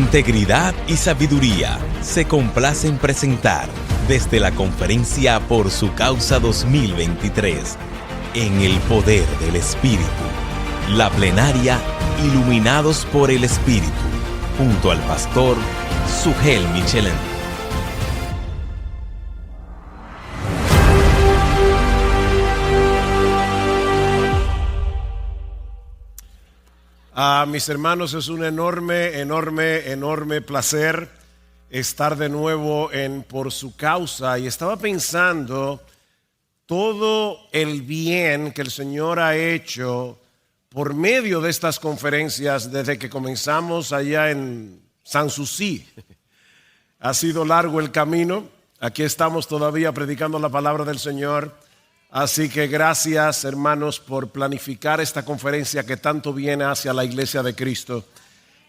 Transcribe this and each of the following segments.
Integridad y sabiduría se complace en presentar desde la Conferencia Por Su Causa 2023, en el poder del Espíritu, la plenaria Iluminados por el Espíritu, junto al pastor Sugel Michelén. Mis hermanos, es un enorme placer estar de nuevo en Por Su Causa. Y estaba pensando todo el bien que el Señor ha hecho por medio de estas conferencias desde que comenzamos allá en Sanssouci. Ha sido largo el camino. Aquí estamos todavía predicando la palabra del Señor. Así que gracias, hermanos, por planificar esta conferencia que tanto viene hacia la Iglesia de Cristo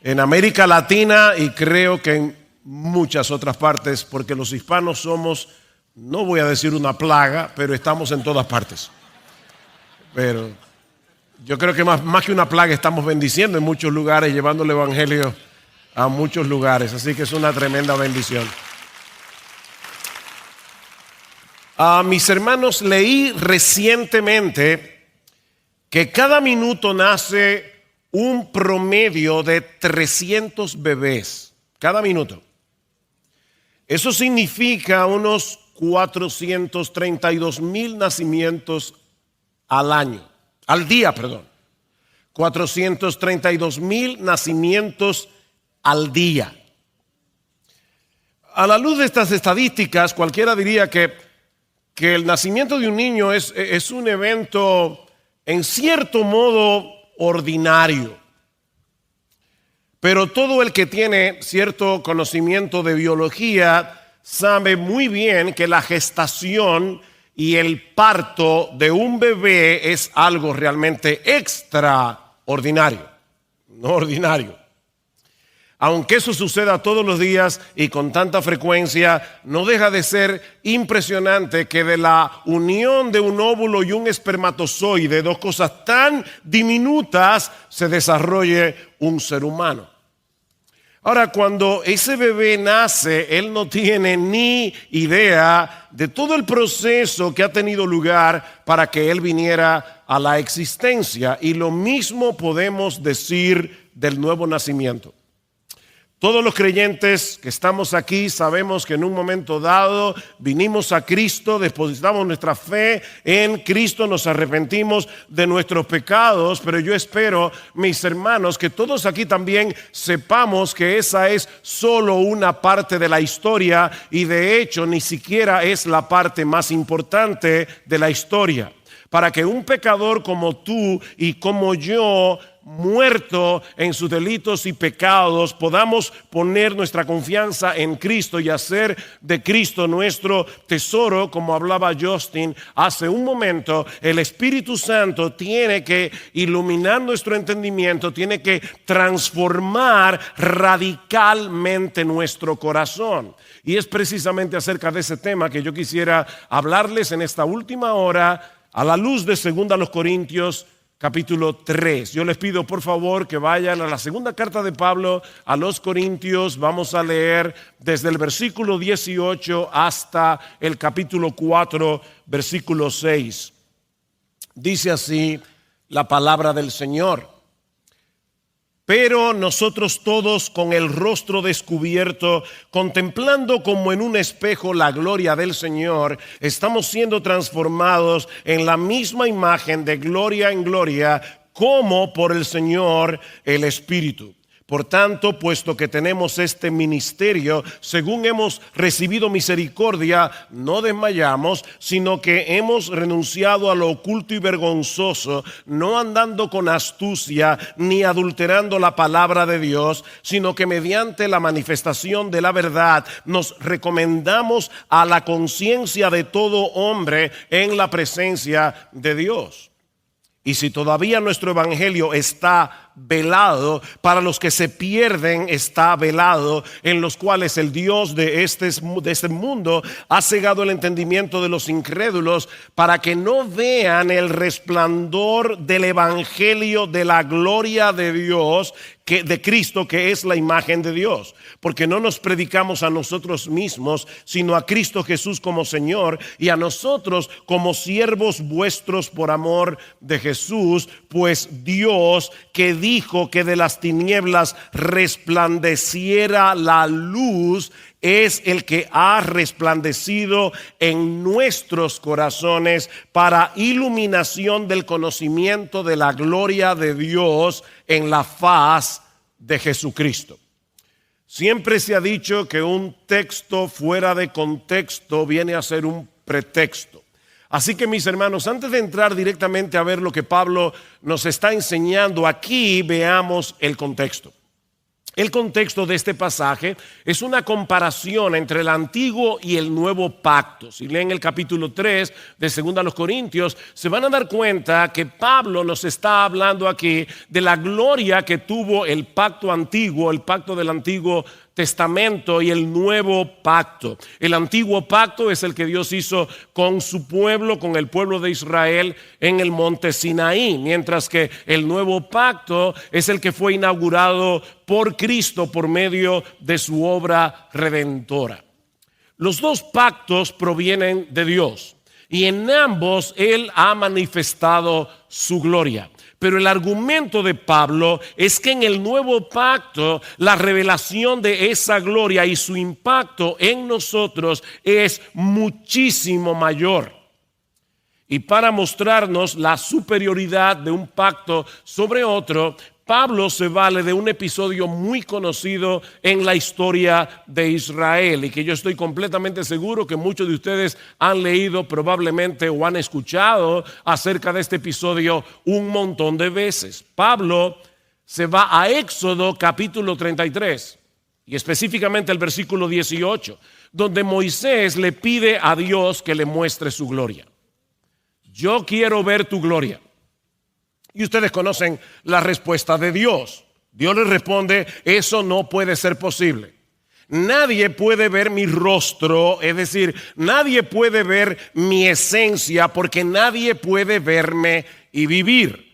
en América Latina y creo que en muchas otras partes, porque los hispanos somos, no voy a decir una plaga, pero estamos en todas partes. Pero yo creo que más que una plaga estamos bendiciendo en muchos lugares, llevando el evangelio a muchos lugares. Así que es una tremenda bendición. Mis hermanos, leí recientemente que cada minuto nace un promedio de 300 bebés. Cada minuto. Eso significa unos 432,000 nacimientos al día. 432,000 nacimientos al día. A la luz de estas estadísticas, cualquiera diría que el nacimiento de un niño es un evento en cierto modo ordinario. Pero todo el que tiene cierto conocimiento de biología sabe muy bien que la gestación y el parto de un bebé es algo realmente extraordinario, no ordinario. Aunque eso suceda todos los días y con tanta frecuencia, no deja de ser impresionante que de la unión de un óvulo y un espermatozoide, dos cosas tan diminutas, se desarrolle un ser humano. Ahora, cuando ese bebé nace, él no tiene ni idea de todo el proceso que ha tenido lugar para que él viniera a la existencia. Y lo mismo podemos decir del nuevo nacimiento. Todos los creyentes que estamos aquí sabemos que en un momento dado vinimos a Cristo, depositamos nuestra fe en Cristo, nos arrepentimos de nuestros pecados, pero yo espero, mis hermanos, que todos aquí también sepamos que esa es solo una parte de la historia y de hecho ni siquiera es la parte más importante de la historia. Para que un pecador como tú y como yo, muerto en sus delitos y pecados, podamos poner nuestra confianza en Cristo y hacer de Cristo nuestro tesoro, como hablaba Justin hace un momento. El Espíritu Santo tiene que iluminar nuestro entendimiento, tiene que transformar radicalmente nuestro corazón. Y es precisamente acerca de ese tema que yo quisiera hablarles en esta última hora a la luz de 2 Corintios capítulo 3. Yo les pido por favor que vayan a la segunda carta de Pablo a los Corintios. Vamos a leer desde el versículo 18 hasta el capítulo 4, versículo 6. Dice así la palabra del Señor. Pero nosotros todos con el rostro descubierto, contemplando como en un espejo la gloria del Señor, estamos siendo transformados en la misma imagen de gloria en gloria, como por el Señor el Espíritu. Por tanto, puesto que tenemos este ministerio, según hemos recibido misericordia, no desmayamos, sino que hemos renunciado a lo oculto y vergonzoso, no andando con astucia ni adulterando la palabra de Dios, sino que mediante la manifestación de la verdad nos recomendamos a la conciencia de todo hombre en la presencia de Dios. Y si todavía nuestro evangelio está velado, para los que se pierden está velado, en los cuales el Dios de este mundo ha cegado el entendimiento de los incrédulos, para que no vean el resplandor del evangelio de la gloria de Dios, de Cristo, que es la imagen de Dios. Porque no nos predicamos a nosotros mismos, sino a Cristo Jesús como Señor, y a nosotros como siervos vuestros por amor de Jesús. Pues Dios, que dijo que de las tinieblas resplandeciera la luz, es el que ha resplandecido en nuestros corazones para iluminación del conocimiento de la gloria de Dios en la faz de Jesucristo. Siempre se ha dicho que un texto fuera de contexto viene a ser un pretexto. Así que, mis hermanos, antes de entrar directamente a ver lo que Pablo nos está enseñando aquí, veamos el contexto. El contexto de este pasaje es una comparación entre el antiguo y el nuevo pacto. Si leen el capítulo 3 de 2 Corintios, se van a dar cuenta que Pablo nos está hablando aquí de la gloria que tuvo el pacto antiguo, el pacto del Antiguo Testamento, y el nuevo pacto. El antiguo pacto es el que Dios hizo con su pueblo, con el pueblo de Israel en el monte Sinaí, mientras que el nuevo pacto es el que fue inaugurado por Cristo por medio de su obra redentora. Los dos pactos provienen de Dios y en ambos Él ha manifestado su gloria. Pero el argumento de Pablo es que en el nuevo pacto la revelación de esa gloria y su impacto en nosotros es muchísimo mayor. Y para mostrarnos la superioridad de un pacto sobre otro, Pablo se vale de un episodio muy conocido en la historia de Israel y que yo estoy completamente seguro que muchos de ustedes han leído probablemente o han escuchado acerca de este episodio un montón de veces. Pablo se va a Éxodo capítulo 33 y específicamente el versículo 18, donde Moisés le pide a Dios que le muestre su gloria. Yo quiero ver tu gloria. Y ustedes conocen la respuesta de Dios. Dios le responde: eso no puede ser posible. Nadie puede ver mi rostro, es decir, nadie puede ver mi esencia, porque nadie puede verme y vivir.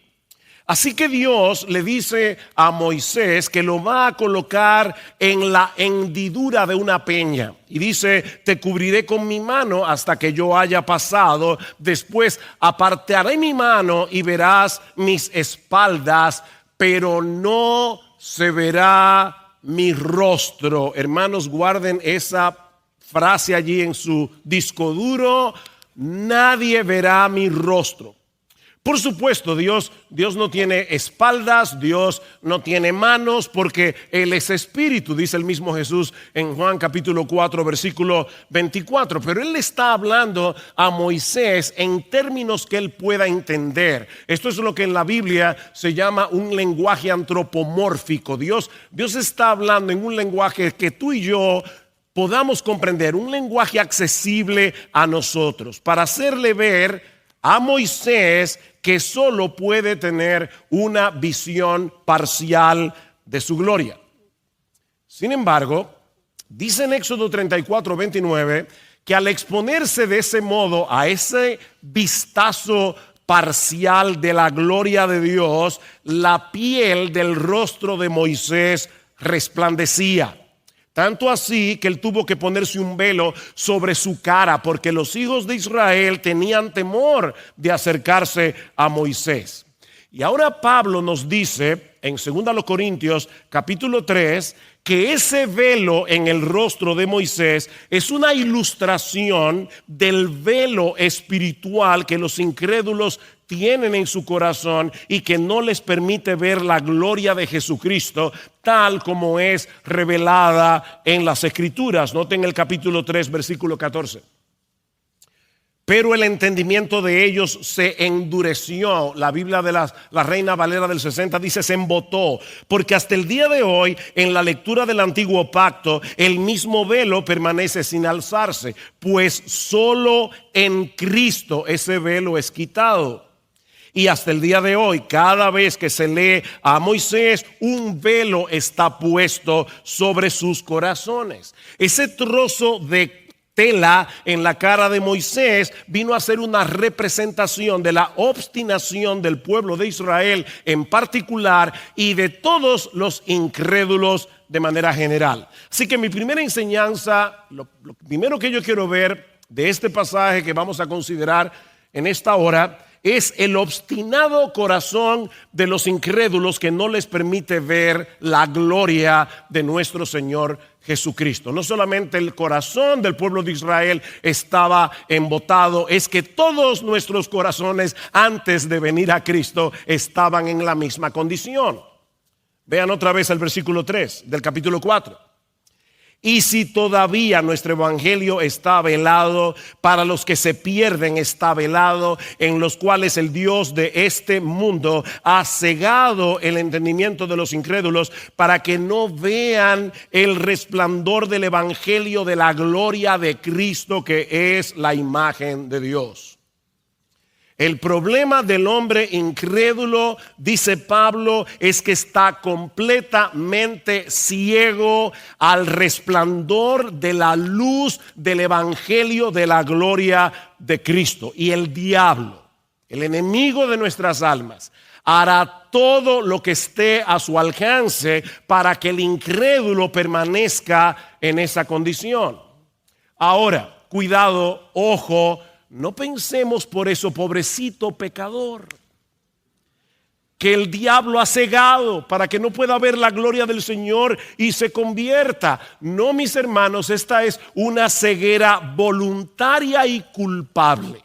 Así que Dios le dice a Moisés que lo va a colocar en la hendidura de una peña. Y dice: te cubriré con mi mano hasta que yo haya pasado. Después apartaré mi mano y verás mis espaldas, pero no se verá mi rostro. Hermanos, guarden esa frase allí en su disco duro: nadie verá mi rostro. Por supuesto, Dios no tiene espaldas, Dios no tiene manos, porque Él es espíritu, dice el mismo Jesús en Juan capítulo 4, versículo 24. Pero Él le está hablando a Moisés en términos que él pueda entender. Esto es lo que en la Biblia se llama un lenguaje antropomórfico. Dios está hablando en un lenguaje que tú y yo podamos comprender, un lenguaje accesible a nosotros, para hacerle ver a Moisés que solo puede tener una visión parcial de su gloria. Sin embargo, dice en Éxodo 34, 29, que al exponerse de ese modo a ese vistazo parcial de la gloria de Dios, la piel del rostro de Moisés resplandecía. Tanto así que él tuvo que ponerse un velo sobre su cara, porque los hijos de Israel tenían temor de acercarse a Moisés. Y ahora Pablo nos dice en 2 Corintios capítulo 3 que ese velo en el rostro de Moisés es una ilustración del velo espiritual que los incrédulos tienen en su corazón y que no les permite ver la gloria de Jesucristo tal como es revelada en las Escrituras. Noten el capítulo 3, versículo 14. Pero el entendimiento de ellos se endureció. La Biblia de la Reina Valera del 60 dice se embotó, porque hasta el día de hoy en la lectura del antiguo pacto el mismo velo permanece sin alzarse, pues solo en Cristo ese velo es quitado. Y hasta el día de hoy, cada vez que se lee a Moisés, un velo está puesto sobre sus corazones. Ese trozo de tela en la cara de Moisés vino a ser una representación de la obstinación del pueblo de Israel en particular y de todos los incrédulos de manera general. Así que mi primera enseñanza, lo primero que yo quiero ver de este pasaje que vamos a considerar en esta hora, es el obstinado corazón de los incrédulos que no les permite ver la gloria de nuestro Señor Jesucristo. No solamente el corazón del pueblo de Israel estaba embotado, es que todos nuestros corazones antes de venir a Cristo estaban en la misma condición. Vean otra vez el versículo 3 del capítulo 4. Y si todavía nuestro evangelio está velado, para los que se pierden está velado, en los cuales el Dios de este mundo ha cegado el entendimiento de los incrédulos para que no vean el resplandor del evangelio de la gloria de Cristo, que es la imagen de Dios. El problema del hombre incrédulo, dice Pablo, es que está completamente ciego al resplandor de la luz del evangelio de la gloria de Cristo. Y el diablo, el enemigo de nuestras almas, hará todo lo que esté a su alcance para que el incrédulo permanezca en esa condición. Ahora, cuidado, ojo. No pensemos por eso, pobrecito pecador, que el diablo ha cegado para que no pueda ver la gloria del Señor y se convierta. No, mis hermanos, esta es una ceguera voluntaria y culpable.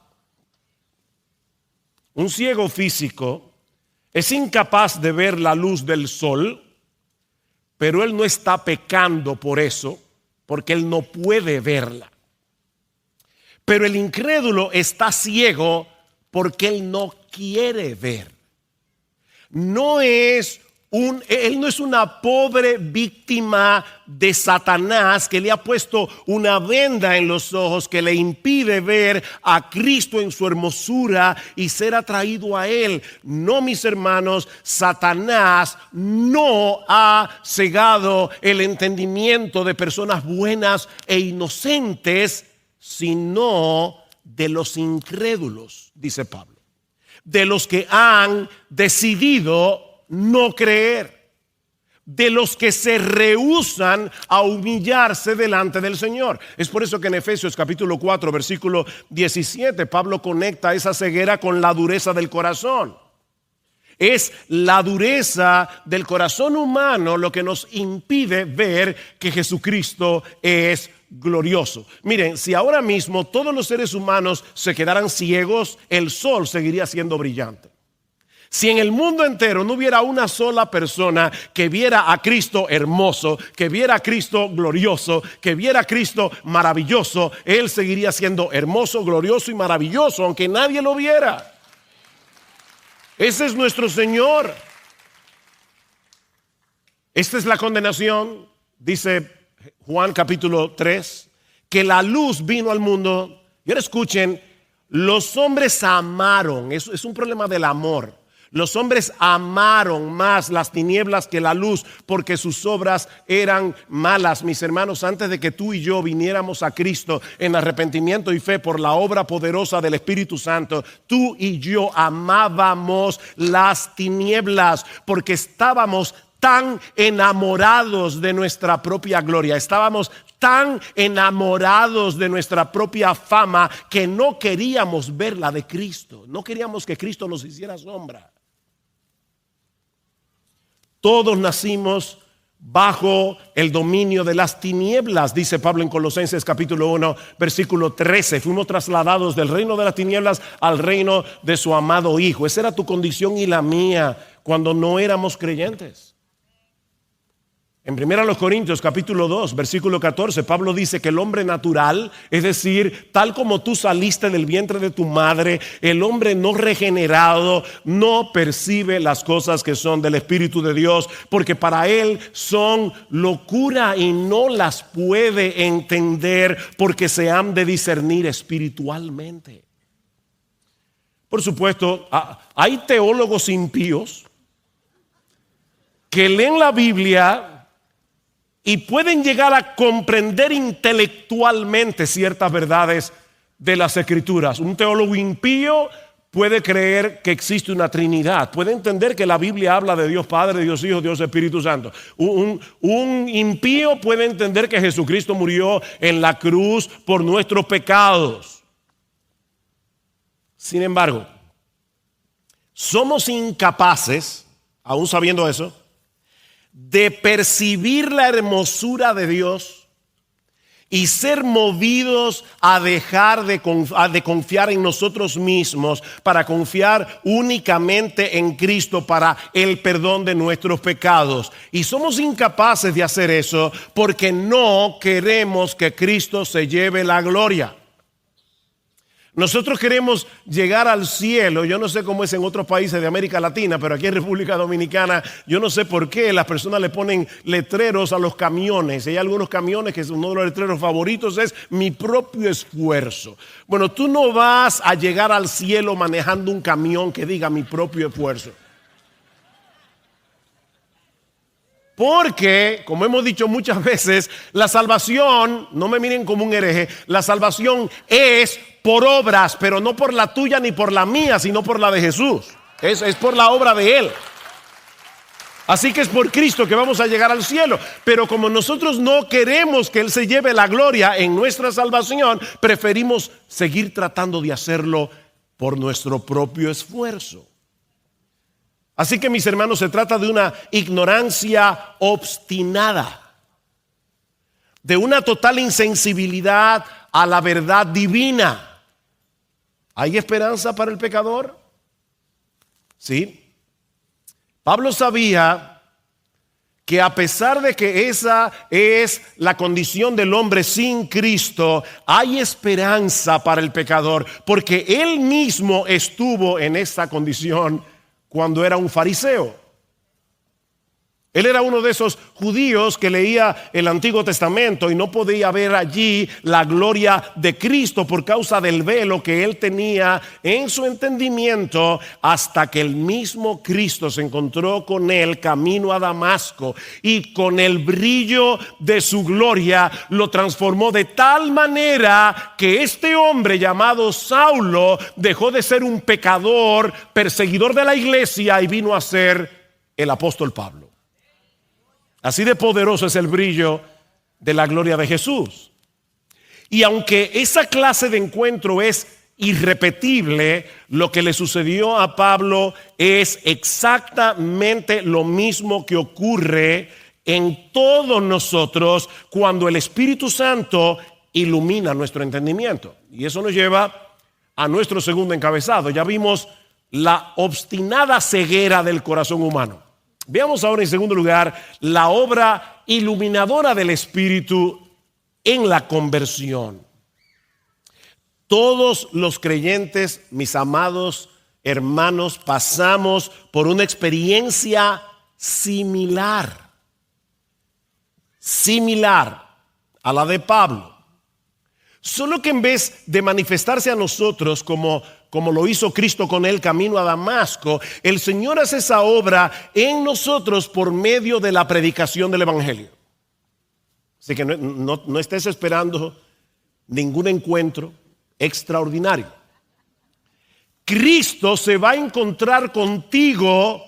Un ciego físico es incapaz de ver la luz del sol, pero él no está pecando por eso, porque él no puede verla. Pero el incrédulo está ciego porque él no quiere ver. Él no es una pobre víctima de Satanás que le ha puesto una venda en los ojos que le impide ver a Cristo en su hermosura y ser atraído a Él. No, mis hermanos, Satanás no ha cegado el entendimiento de personas buenas e inocentes, sino de los incrédulos, dice Pablo, de los que han decidido no creer, de los que se rehúsan a humillarse delante del Señor. Es por eso que en Efesios capítulo 4 versículo 17 Pablo conecta esa ceguera con la dureza del corazón. Es la dureza del corazón humano lo que nos impide ver que Jesucristo es glorioso. Miren, si ahora mismo todos los seres humanos se quedaran ciegos, el sol seguiría siendo brillante. Si en el mundo entero no hubiera una sola persona que viera a Cristo hermoso, que viera a Cristo glorioso, que viera a Cristo maravilloso, Él seguiría siendo hermoso, glorioso y maravilloso, aunque nadie lo viera. Ese es nuestro Señor. Esta es la condenación, dice Juan capítulo 3, que la luz vino al mundo. Y ahora escuchen, los hombres amaron, es un problema del amor. Los hombres amaron más las tinieblas que la luz porque sus obras eran malas. Mis hermanos, antes de que tú y yo viniéramos a Cristo en arrepentimiento y fe por la obra poderosa del Espíritu Santo, tú y yo amábamos las tinieblas porque estábamos tan enamorados de nuestra propia gloria, estábamos tan enamorados de nuestra propia fama que no queríamos ver la de Cristo, no queríamos que Cristo nos hiciera sombra. Todos nacimos bajo el dominio de las tinieblas, dice Pablo en Colosenses capítulo 1 versículo 13. Fuimos trasladados del reino de las tinieblas al reino de su amado Hijo. Esa era tu condición y la mía cuando no éramos creyentes. En 1 Corintios capítulo 2 versículo 14 Pablo dice que el hombre natural, es decir, tal como tú saliste del vientre de tu madre, el hombre no regenerado no percibe las cosas que son del Espíritu de Dios, porque para él son locura y no las puede entender porque se han de discernir espiritualmente. Por supuesto, hay teólogos impíos que leen la Biblia y pueden llegar a comprender intelectualmente ciertas verdades de las Escrituras. Un teólogo impío puede creer que existe una Trinidad, puede entender que la Biblia habla de Dios Padre, Dios Hijo, Dios Espíritu Santo. Un impío puede entender que Jesucristo murió en la cruz por nuestros pecados. Sin embargo, somos incapaces, aún sabiendo eso, de percibir la hermosura de Dios y ser movidos a dejar de confiar en nosotros mismos para confiar únicamente en Cristo para el perdón de nuestros pecados. Y somos incapaces de hacer eso porque no queremos que Cristo se lleve la gloria. Nosotros queremos llegar al cielo. Yo no sé cómo es en otros países de América Latina, pero aquí en República Dominicana yo no sé por qué las personas le ponen letreros a los camiones. Hay algunos camiones que uno de los letreros favoritos es mi propio esfuerzo. Bueno, tú no vas a llegar al cielo manejando un camión que diga mi propio esfuerzo. Porque, como hemos dicho muchas veces, la salvación, no me miren como un hereje, la salvación es por obras, pero no por la tuya ni por la mía, sino por la de Jesús. Es por la obra de Él. Así que es por Cristo que vamos a llegar al cielo. Pero como nosotros no queremos que Él se lleve la gloria en nuestra salvación, preferimos seguir tratando de hacerlo por nuestro propio esfuerzo. Así que, mis hermanos, se trata de una ignorancia obstinada, de una total insensibilidad a la verdad divina. ¿Hay esperanza para el pecador? Sí. Pablo sabía que a pesar de que esa es la condición del hombre sin Cristo, hay esperanza para el pecador, porque él mismo estuvo en esa condición cuando era un fariseo. Él era uno de esos judíos que leía el Antiguo Testamento y no podía ver allí la gloria de Cristo por causa del velo que él tenía en su entendimiento, hasta que el mismo Cristo se encontró con él camino a Damasco y con el brillo de su gloria lo transformó de tal manera que este hombre llamado Saulo dejó de ser un pecador, perseguidor de la iglesia, y vino a ser el apóstol Pablo. Así de poderoso es el brillo de la gloria de Jesús. Y aunque esa clase de encuentro es irrepetible, lo que le sucedió a Pablo es exactamente lo mismo que ocurre en todos nosotros cuando el Espíritu Santo ilumina nuestro entendimiento. Y eso nos lleva a nuestro segundo encabezado. Ya vimos la obstinada ceguera del corazón humano. Veamos ahora en segundo lugar la obra iluminadora del Espíritu en la conversión. Todos los creyentes, mis amados hermanos, pasamos por una experiencia similar a la de Pablo. Solo que en vez de manifestarse a nosotros como lo hizo Cristo con él camino a Damasco, el Señor hace esa obra en nosotros por medio de la predicación del Evangelio. Así que no estés esperando ningún encuentro extraordinario. Cristo se va a encontrar contigo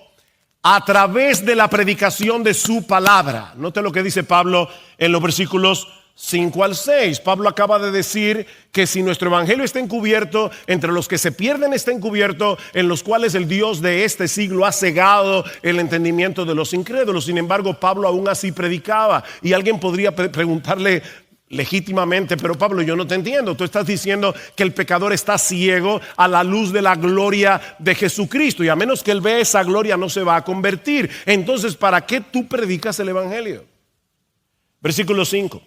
a través de la predicación de su palabra. Note lo que dice Pablo en los versículos 5 al 6. Pablo acaba de decir que si nuestro evangelio está encubierto, entre los que se pierden está encubierto, en los cuales el Dios de este siglo ha cegado el entendimiento de los incrédulos. Sin embargo, Pablo aún así predicaba. Y alguien podría preguntarle legítimamente: pero Pablo, yo no te entiendo. Tú estás diciendo que el pecador está ciego a la luz de la gloria de Jesucristo, y a menos que él vea esa gloria no se va a convertir. Entonces, ¿para qué tú predicas el evangelio? Versículo 5.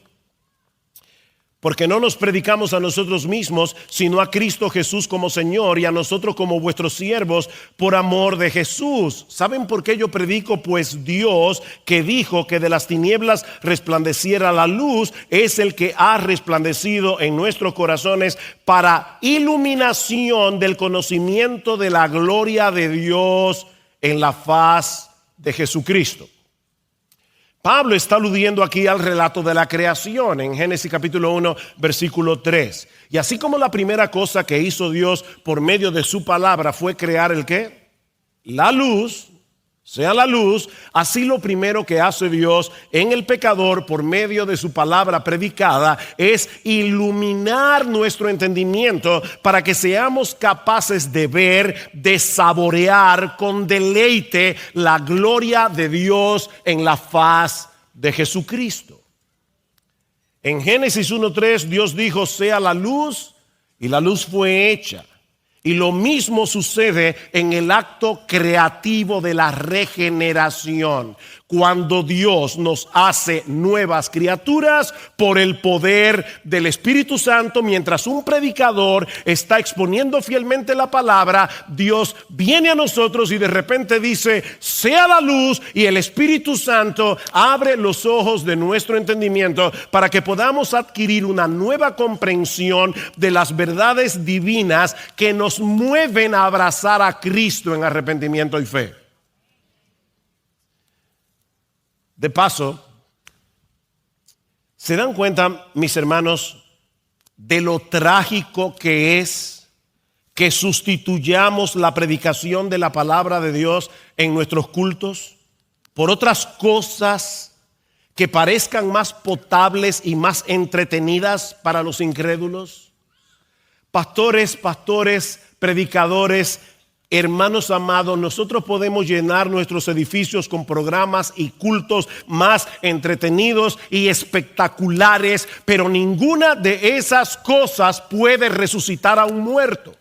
Porque no nos predicamos a nosotros mismos, sino a Cristo Jesús como Señor y a nosotros como vuestros siervos por amor de Jesús. ¿Saben por qué yo predico? Pues Dios, que dijo que de las tinieblas resplandeciera la luz, es el que ha resplandecido en nuestros corazones para iluminación del conocimiento de la gloria de Dios en la faz de Jesucristo. Pablo está aludiendo aquí al relato de la creación en Génesis capítulo 1, versículo 3. Y así como la primera cosa que hizo Dios por medio de su palabra fue crear ¿el qué? La luz, sea la luz, así lo primero que hace Dios en el pecador por medio de su palabra predicada es iluminar nuestro entendimiento para que seamos capaces de ver, de saborear con deleite la gloria de Dios en la faz de Jesucristo. En Génesis 1:3 Dios dijo: sea la luz, y la luz fue hecha. Y lo mismo sucede en el acto creativo de la regeneración, cuando Dios nos hace nuevas criaturas por el poder del Espíritu Santo. Mientras un predicador está exponiendo fielmente la palabra, Dios viene a nosotros y de repente dice: sea la luz, y el Espíritu Santo abre los ojos de nuestro entendimiento para que podamos adquirir una nueva comprensión de las verdades divinas que nos mueven a abrazar a Cristo en arrepentimiento y fe. De paso, ¿se dan cuenta, mis hermanos, de lo trágico que es que sustituyamos la predicación de la palabra de Dios en nuestros cultos por otras cosas que parezcan más potables y más entretenidas para los incrédulos? Pastores, predicadores, hermanos amados, nosotros podemos llenar nuestros edificios con programas y cultos más entretenidos y espectaculares, pero ninguna de esas cosas puede resucitar a un muerto.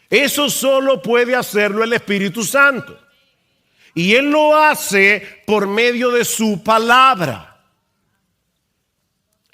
Eso solo puede hacerlo el Espíritu Santo. Y Él lo hace por medio de su palabra.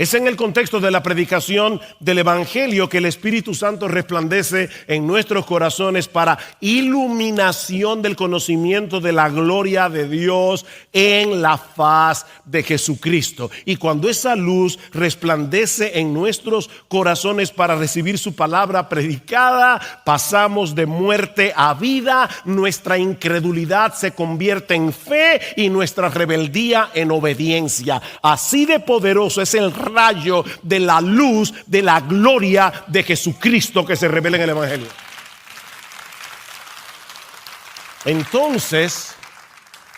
Es en el contexto de la predicación del Evangelio que el Espíritu Santo resplandece en nuestros corazones para iluminación del conocimiento de la gloria de Dios en la faz de Jesucristo. Y cuando esa luz resplandece en nuestros corazones para recibir su palabra predicada, pasamos de muerte a vida, nuestra incredulidad se convierte en fe y nuestra rebeldía en obediencia. Así de poderoso es el rayo de la luz de la gloria de Jesucristo que se revela en el Evangelio. Entonces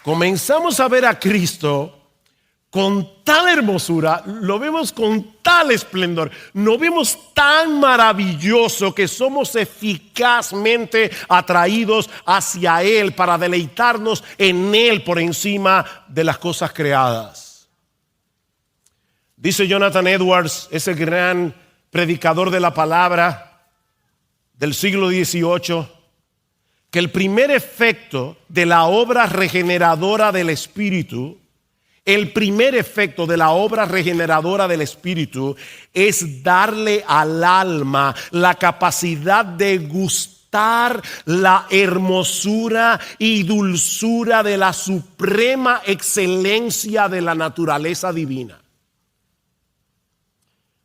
comenzamos a ver a Cristo con tal hermosura, lo vemos con tal esplendor, lo vemos tan maravilloso que somos eficazmente atraídos hacia Él para deleitarnos en Él por encima de las cosas creadas. Dice Jonathan Edwards, ese gran predicador de la palabra del siglo XVIII, que el primer efecto de la obra regeneradora del Espíritu, es darle al alma la capacidad de gustar la hermosura y dulzura de la suprema excelencia de la naturaleza divina.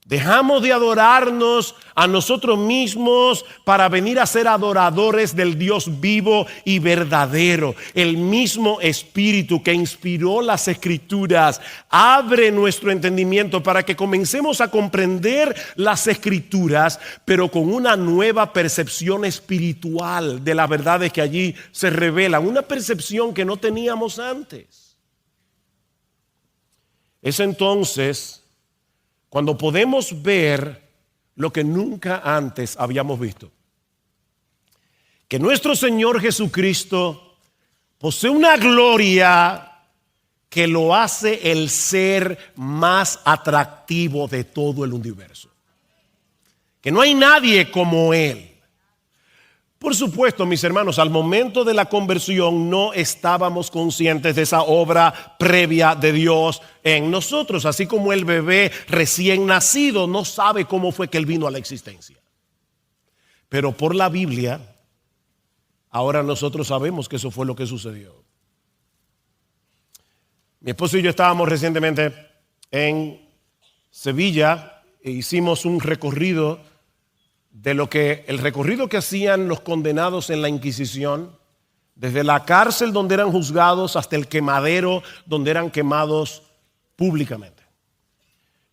Dejamos de adorarnos a nosotros mismos para venir a ser adoradores del Dios vivo y verdadero. El mismo Espíritu que inspiró las Escrituras abre nuestro entendimiento para que comencemos a comprender las Escrituras, pero con una nueva percepción espiritual de las verdades que allí se revelan, una percepción que no teníamos antes. Es entonces cuando podemos ver lo que nunca antes habíamos visto. Que nuestro Señor Jesucristo posee una gloria que lo hace el ser más atractivo de todo el universo. Que no hay nadie como Él. Por supuesto, mis hermanos, al momento de la conversión no estábamos conscientes de esa obra previa de Dios en nosotros, así como el bebé recién nacido no sabe cómo fue que él vino a la existencia. Pero por la Biblia, ahora nosotros sabemos que eso fue lo que sucedió. Mi esposo y yo estábamos recientemente en Sevilla e hicimos un recorrido de el recorrido que hacían los condenados en la Inquisición, desde la cárcel donde eran juzgados hasta el quemadero donde eran quemados públicamente.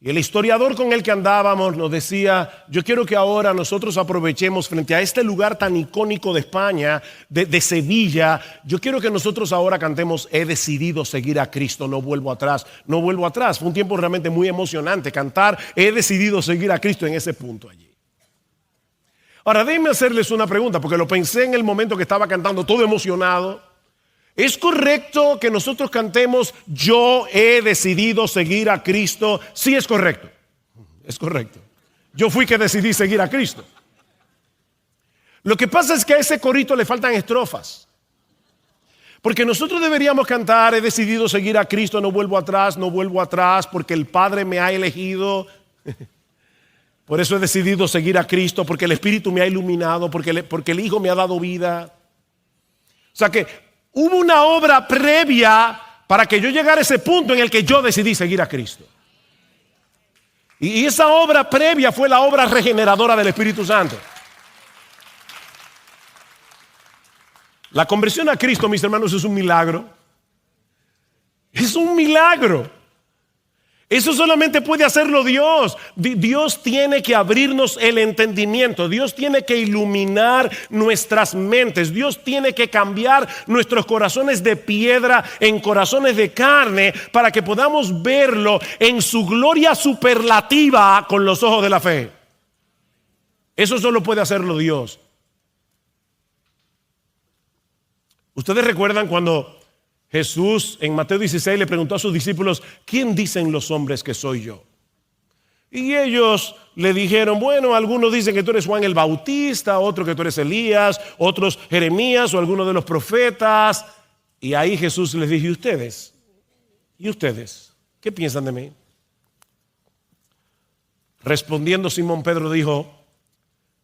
Y el historiador con el que andábamos nos decía: yo quiero que ahora nosotros aprovechemos frente a este lugar tan icónico de España, de Sevilla, yo quiero que nosotros ahora cantemos: he decidido seguir a Cristo, no vuelvo atrás, no vuelvo atrás. Fue un tiempo realmente muy emocionante cantar he decidido seguir a Cristo en ese punto allí. Ahora déjenme hacerles una pregunta, porque lo pensé en el momento que estaba cantando todo emocionado. ¿Es correcto que nosotros cantemos yo he decidido seguir a Cristo? Sí, es correcto. Es correcto. Yo fui que decidí seguir a Cristo. Lo que pasa es que a ese corito le faltan estrofas. Porque nosotros deberíamos cantar he decidido seguir a Cristo, no vuelvo atrás, porque el Padre me ha elegido. Por eso he decidido seguir a Cristo, porque el Espíritu me ha iluminado, porque el Hijo me ha dado vida. O sea que hubo una obra previa para que yo llegara a ese punto en el que yo decidí seguir a Cristo. Y esa obra previa fue la obra regeneradora del Espíritu Santo. La conversión a Cristo, mis hermanos, es un milagro. Es un milagro. Eso solamente puede hacerlo Dios. Dios tiene que abrirnos el entendimiento. Dios tiene que iluminar nuestras mentes. Dios tiene que cambiar nuestros corazones de piedra en corazones de carne para que podamos verlo en su gloria superlativa con los ojos de la fe. Eso solo puede hacerlo Dios. ¿Ustedes recuerdan cuando Jesús en Mateo 16 le preguntó a sus discípulos: ¿quién dicen los hombres que soy yo? Y ellos le dijeron: bueno, algunos dicen que tú eres Juan el Bautista, otros que tú eres Elías, otros Jeremías o alguno de los profetas. Y ahí Jesús les dijo: ¿y ustedes? ¿Y ustedes? ¿Qué piensan de mí? Respondiendo Simón Pedro dijo: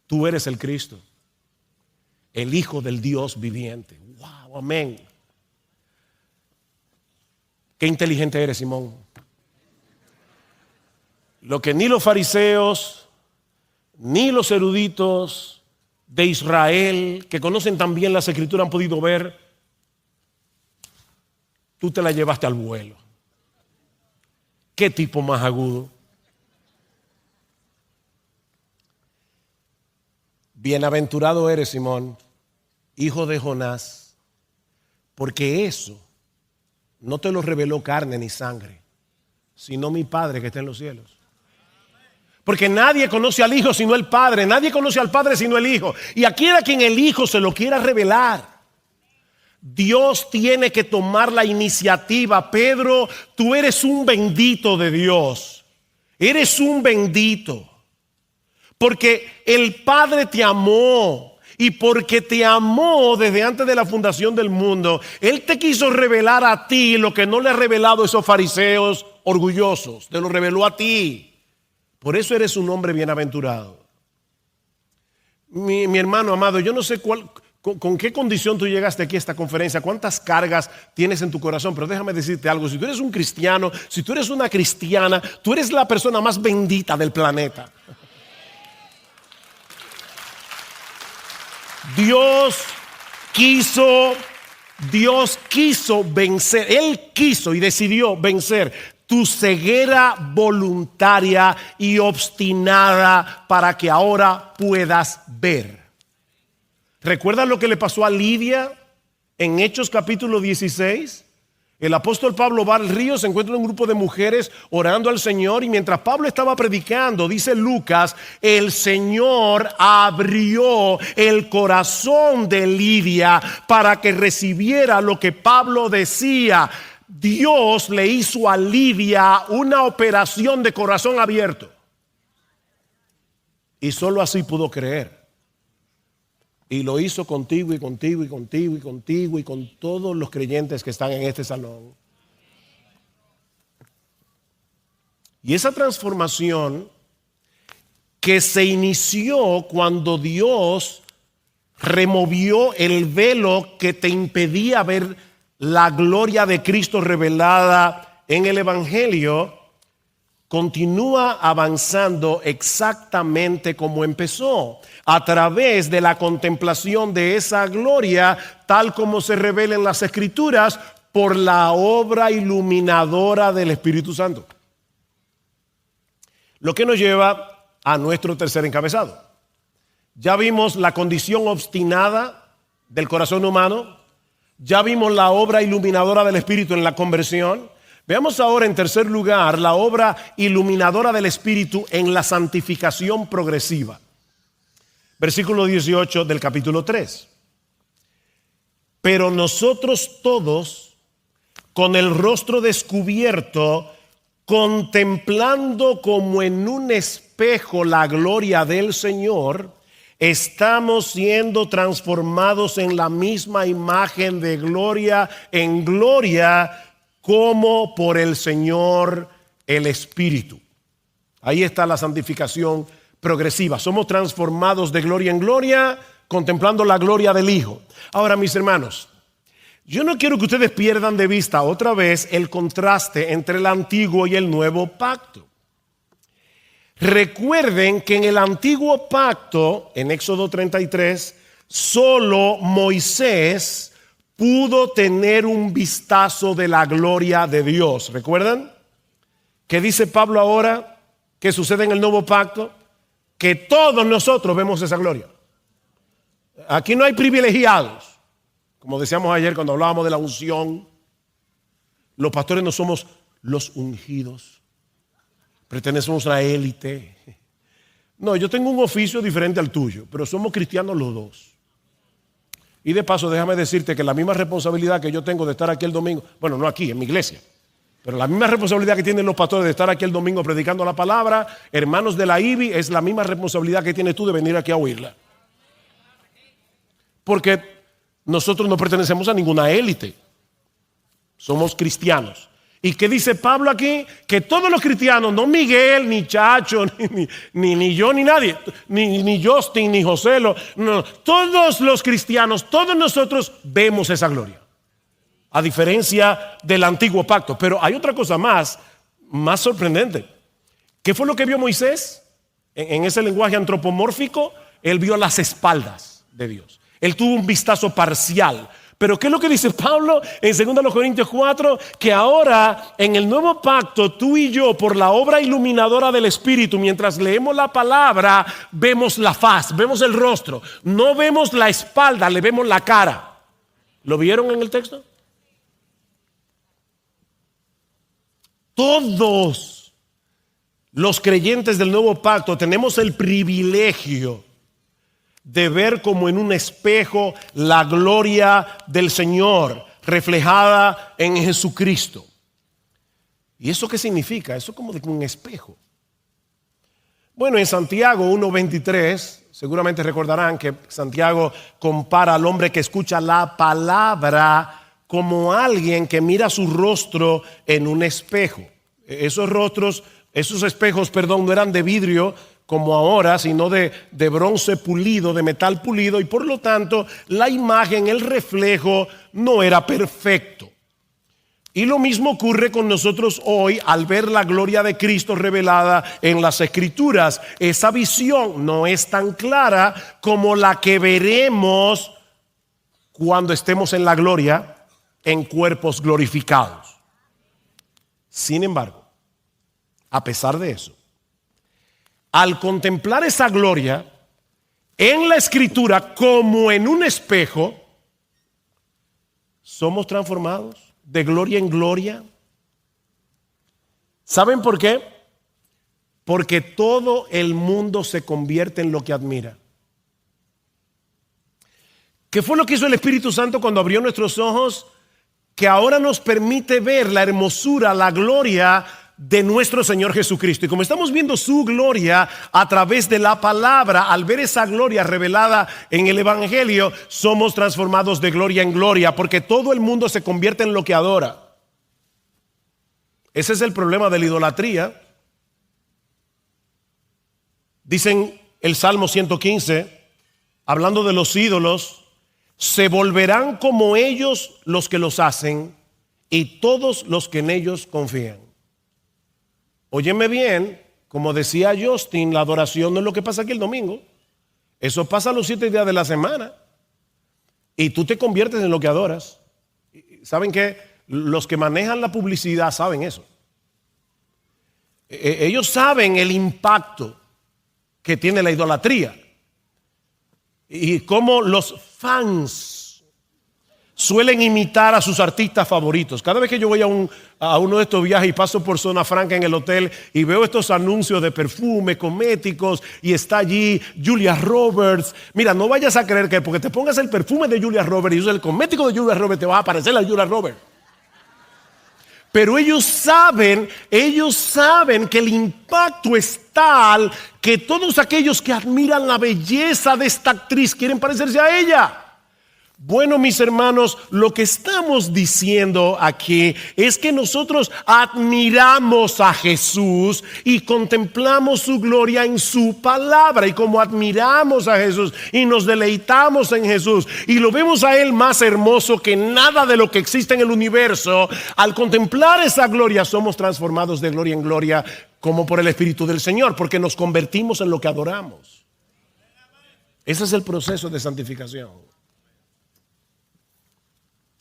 tú eres el Cristo, el Hijo del Dios viviente. Wow, amén. Qué inteligente eres, Simón. Lo que ni los fariseos, ni los eruditos de Israel, que conocen tan bien las Escrituras, han podido ver, tú te la llevaste al vuelo. Qué tipo más agudo. Bienaventurado eres, Simón, hijo de Jonás, porque eso no te lo reveló carne ni sangre, sino mi Padre que está en los cielos. Porque nadie conoce al Hijo sino el Padre, nadie conoce al Padre sino el Hijo. Y a quien el Hijo se lo quiera revelar. Dios tiene que tomar la iniciativa. Pedro, tú eres un bendito de Dios. Eres un bendito. Porque el Padre te amó. Y porque te amó desde antes de la fundación del mundo, Él te quiso revelar a ti lo que no le ha revelado a esos fariseos orgullosos. Te lo reveló a ti. Por eso eres un hombre bienaventurado. Mi hermano amado, yo no sé con qué condición tú llegaste aquí a esta conferencia, cuántas cargas tienes en tu corazón, pero déjame decirte algo. Si tú eres un cristiano, si tú eres una cristiana, tú eres la persona más bendita del planeta. Dios quiso vencer, Él quiso y decidió vencer tu ceguera voluntaria y obstinada para que ahora puedas ver. ¿Recuerdas lo que le pasó a Lidia en Hechos capítulo 16? El apóstol Pablo va al río, se encuentra un grupo de mujeres orando al Señor, y mientras Pablo estaba predicando, dice Lucas, el Señor abrió el corazón de Lidia para que recibiera lo que Pablo decía. Dios le hizo a Lidia una operación de corazón abierto. Y solo así pudo creer. Y lo hizo contigo y contigo y contigo y contigo y con todos los creyentes que están en este salón. Y esa transformación que se inició cuando Dios removió el velo que te impedía ver la gloria de Cristo revelada en el Evangelio, continúa avanzando exactamente como empezó, a través de la contemplación de esa gloria, tal como se revela en las Escrituras, por la obra iluminadora del Espíritu Santo. Lo que nos lleva a nuestro tercer encabezado. Ya vimos la condición obstinada del corazón humano, ya vimos la obra iluminadora del Espíritu en la conversión. Veamos ahora en tercer lugar la obra iluminadora del Espíritu en la santificación progresiva. Versículo 18 del capítulo 3. Pero nosotros todos, con el rostro descubierto, contemplando como en un espejo la gloria del Señor, estamos siendo transformados en la misma imagen de gloria en gloria, como por el Señor el Espíritu. Ahí está la santificación progresiva. Somos transformados de gloria en gloria, contemplando la gloria del Hijo. Ahora, mis hermanos, yo no quiero que ustedes pierdan de vista otra vez el contraste entre el antiguo y el nuevo pacto. Recuerden que en el antiguo pacto, en Éxodo 33, solo Moisés pudo tener un vistazo de la gloria de Dios. ¿Recuerdan? ¿Qué dice Pablo ahora? ¿Qué sucede en el nuevo pacto? Que todos nosotros vemos esa gloria. Aquí no hay privilegiados. Como decíamos ayer cuando hablábamos de la unción, los pastores no somos los ungidos. Pertenecemos a una élite. No, yo tengo un oficio diferente al tuyo, pero somos cristianos los dos. Y de paso, déjame decirte que la misma responsabilidad que yo tengo de estar aquí el domingo, bueno, no aquí, en mi iglesia, pero la misma responsabilidad que tienen los pastores de estar aquí el domingo predicando la palabra, hermanos de la IBI, es la misma responsabilidad que tienes tú de venir aquí a oírla. Porque nosotros no pertenecemos a ninguna élite, somos cristianos. ¿Y qué dice Pablo aquí? Que todos los cristianos, no Miguel, ni Chacho, ni yo, ni nadie, ni Justin, ni José, no, todos los cristianos, todos nosotros vemos esa gloria. A diferencia del antiguo pacto. Pero hay otra cosa más sorprendente. ¿Qué fue lo que vio Moisés? En ese lenguaje antropomórfico, él vio las espaldas de Dios. Él tuvo un vistazo parcial. Pero ¿qué es lo que dice Pablo en 2 Corintios 4? Que ahora en el nuevo pacto tú y yo, por la obra iluminadora del Espíritu, mientras leemos la palabra, vemos la faz, vemos el rostro. No vemos la espalda, le vemos la cara. ¿Lo vieron en el texto? Todos los creyentes del nuevo pacto tenemos el privilegio de ver como en un espejo la gloria del Señor reflejada en Jesucristo. ¿Y eso qué significa? Eso como de un espejo. Bueno, en Santiago 1:23, seguramente recordarán que Santiago compara al hombre que escucha la palabra como alguien que mira su rostro en un espejo. Esos espejos, no eran de vidrio como ahora, sino de bronce pulido, de metal pulido, y por lo tanto la imagen, el reflejo no era perfecto. Y lo mismo ocurre con nosotros hoy al ver la gloria de Cristo revelada en las Escrituras. Esa visión no es tan clara como la que veremos cuando estemos en la gloria en cuerpos glorificados. Sin embargo, a pesar de eso, al contemplar esa gloria en la Escritura como en un espejo, somos transformados de gloria en gloria. ¿Saben por qué? Porque todo el mundo se convierte en lo que admira. ¿Qué fue lo que hizo el Espíritu Santo cuando abrió nuestros ojos? Que ahora nos permite ver la hermosura, la gloria de nuestro Señor Jesucristo. Y como estamos viendo su gloria a través de la palabra, al ver esa gloria revelada en el Evangelio, somos transformados de gloria en gloria, porque todo el mundo se convierte en lo que adora. Ese es el problema de la idolatría. Dicen el Salmo 115, hablando de los ídolos: se volverán como ellos los que los hacen y todos los que en ellos confían. Óyeme bien, como decía Justin, la adoración no es lo que pasa aquí el domingo. Eso pasa los 7 días de la semana. Y tú te conviertes en lo que adoras. ¿Saben qué? Los que manejan la publicidad saben eso. Ellos saben el impacto que tiene la idolatría. Y cómo los fans suelen imitar a sus artistas favoritos. Cada vez que yo voy a uno de estos viajes y paso por Zona Franca en el hotel y veo estos anuncios de perfume, cosméticos, y está allí Julia Roberts. Mira, no vayas a creer que porque te pongas el perfume de Julia Roberts y usas el cosmético de Julia Roberts te va a aparecer la Julia Roberts. Pero ellos saben que el impacto es tal que todos aquellos que admiran la belleza de esta actriz quieren parecerse a ella. Bueno, mis hermanos, lo que estamos diciendo aquí es que nosotros admiramos a Jesús y contemplamos su gloria en su palabra. Y como admiramos a Jesús y nos deleitamos en Jesús y lo vemos a Él más hermoso que nada de lo que existe en el universo, al contemplar esa gloria somos transformados de gloria en gloria como por el Espíritu del Señor, porque nos convertimos en lo que adoramos. Ese es el proceso de santificación.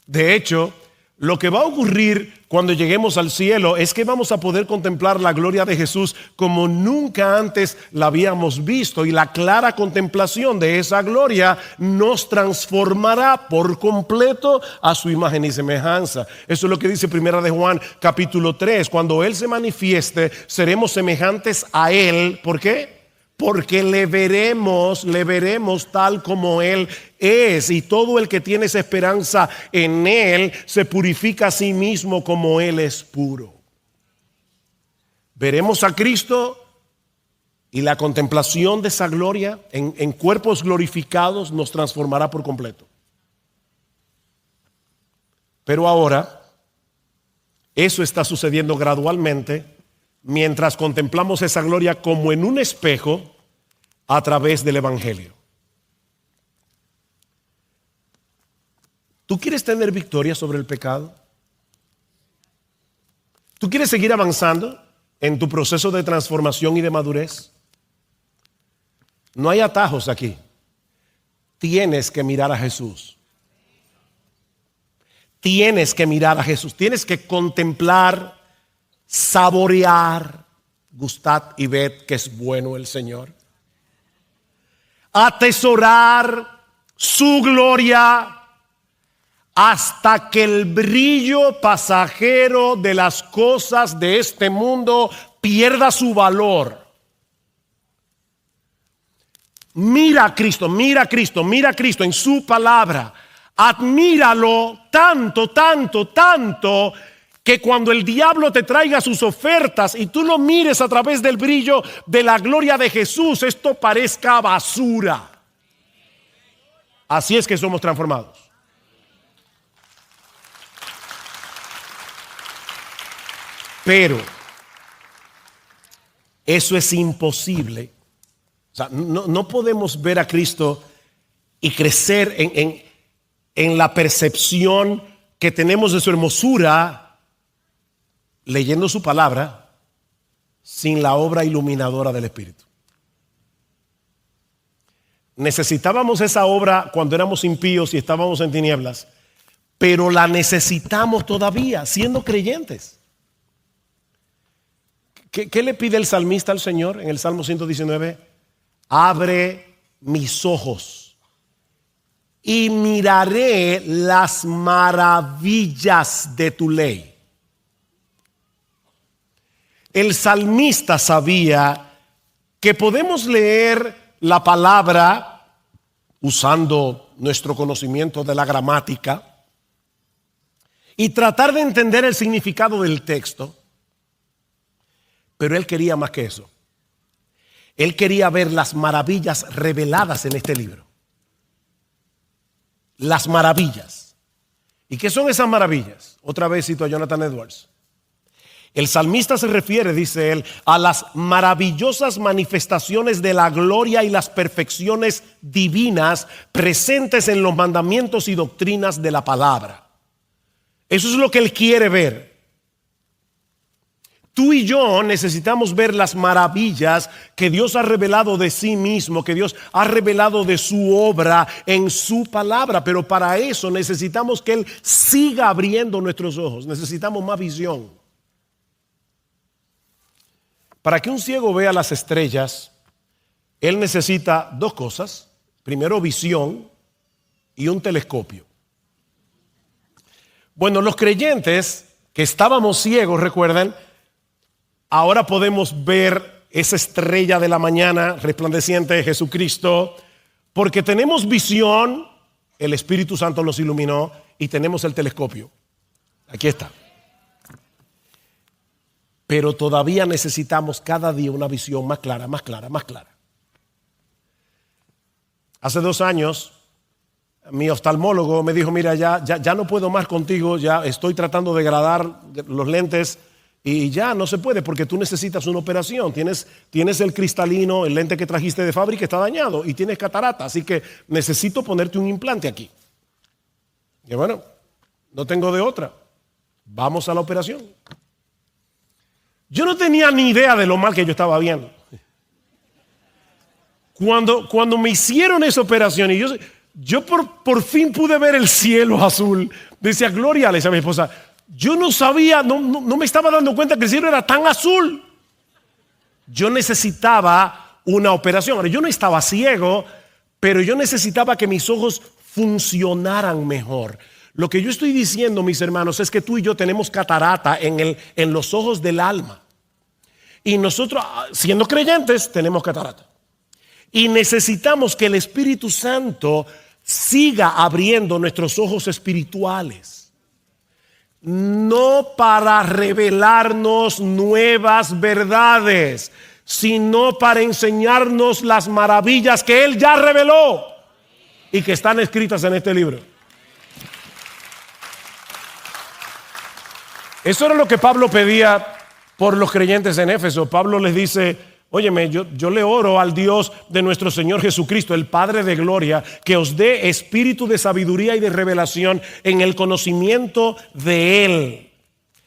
De hecho, lo que va a ocurrir cuando lleguemos al cielo es que vamos a poder contemplar la gloria de Jesús como nunca antes la habíamos visto, y la clara contemplación de esa gloria nos transformará por completo a su imagen y semejanza. Eso es lo que dice Primera de Juan capítulo 3. Cuando Él se manifieste, seremos semejantes a Él. ¿Por qué? Porque le veremos tal como Él es, y todo el que tiene esa esperanza en Él se purifica a sí mismo como Él es puro. Veremos a Cristo, y la contemplación de esa gloria en cuerpos glorificados nos transformará por completo. Pero ahora, eso está sucediendo gradualmente mientras contemplamos esa gloria como en un espejo a través del Evangelio. ¿Tú quieres tener victoria sobre el pecado? ¿Tú quieres seguir avanzando en tu proceso de transformación y de madurez? No hay atajos aquí. Tienes que mirar a Jesús. Tienes que mirar a Jesús. Tienes que contemplar, saborear, gustad y ved que es bueno el Señor. Atesorar su gloria hasta que el brillo pasajero de las cosas de este mundo pierda su valor. Mira a Cristo, mira a Cristo, mira a Cristo en su palabra. Admíralo tanto, tanto, tanto, que cuando el diablo te traiga sus ofertas y tú lo mires a través del brillo de la gloria de Jesús, esto parezca basura. Así es que somos transformados. Pero eso es imposible. O sea, no podemos ver a Cristo y crecer en la percepción que tenemos de su hermosura leyendo su palabra sin la obra iluminadora del Espíritu. Necesitábamos esa obra cuando éramos impíos y estábamos en tinieblas, pero la necesitamos todavía siendo creyentes. ¿Qué le pide el salmista al Señor en el Salmo 119? Abre mis ojos y miraré las maravillas de tu ley. El salmista sabía que podemos leer la palabra usando nuestro conocimiento de la gramática y tratar de entender el significado del texto, Pero él quería más que eso. Él quería ver las maravillas reveladas en este libro. Las maravillas. ¿Y qué son esas maravillas? Otra vez cito a Jonathan Edwards. El salmista se refiere, dice él, a las maravillosas manifestaciones de la gloria y las perfecciones divinas presentes en los mandamientos y doctrinas de la palabra. Eso es lo que él quiere ver. Tú y yo necesitamos ver las maravillas que Dios ha revelado de sí mismo, que Dios ha revelado de su obra en su palabra. Pero para eso necesitamos que Él siga abriendo nuestros ojos. Necesitamos más visión. Para que un ciego vea las estrellas, él necesita dos cosas. Primero, visión y un telescopio. Bueno, los creyentes que estábamos ciegos, recuerdan, ahora podemos ver esa estrella de la mañana resplandeciente de Jesucristo, porque tenemos visión, el Espíritu Santo nos iluminó, y tenemos el telescopio. Aquí está. Pero todavía necesitamos cada día una visión más clara, más clara, más clara. Hace 2 años, mi oftalmólogo me dijo, mira, ya no puedo más contigo, ya estoy tratando de degradar los lentes y ya no se puede porque tú necesitas una operación. Tienes el cristalino, el lente que trajiste de fábrica está dañado y tienes catarata, así que necesito ponerte un implante aquí. Y bueno, no tengo de otra. Vamos a la operación. Yo no tenía ni idea de lo mal que yo estaba viendo. Cuando me hicieron esa operación y yo por fin pude ver el cielo azul, decía Gloria, le decía a mi esposa, yo no sabía, no me estaba dando cuenta que el cielo era tan azul. Yo necesitaba una operación. Ahora, yo no estaba ciego, pero yo necesitaba que mis ojos funcionaran mejor. Lo que yo estoy diciendo, mis hermanos, es que tú y yo tenemos catarata en los ojos del alma. Y nosotros, siendo creyentes, tenemos catarata. Y necesitamos que el Espíritu Santo siga abriendo nuestros ojos espirituales. No para revelarnos nuevas verdades, sino para enseñarnos las maravillas que Él ya reveló y que están escritas en este libro. Eso era lo que Pablo pedía por los creyentes en Éfeso. Pablo les dice, óyeme, yo le oro al Dios de nuestro Señor Jesucristo, el Padre de gloria, que os dé espíritu de sabiduría y de revelación en el conocimiento de Él,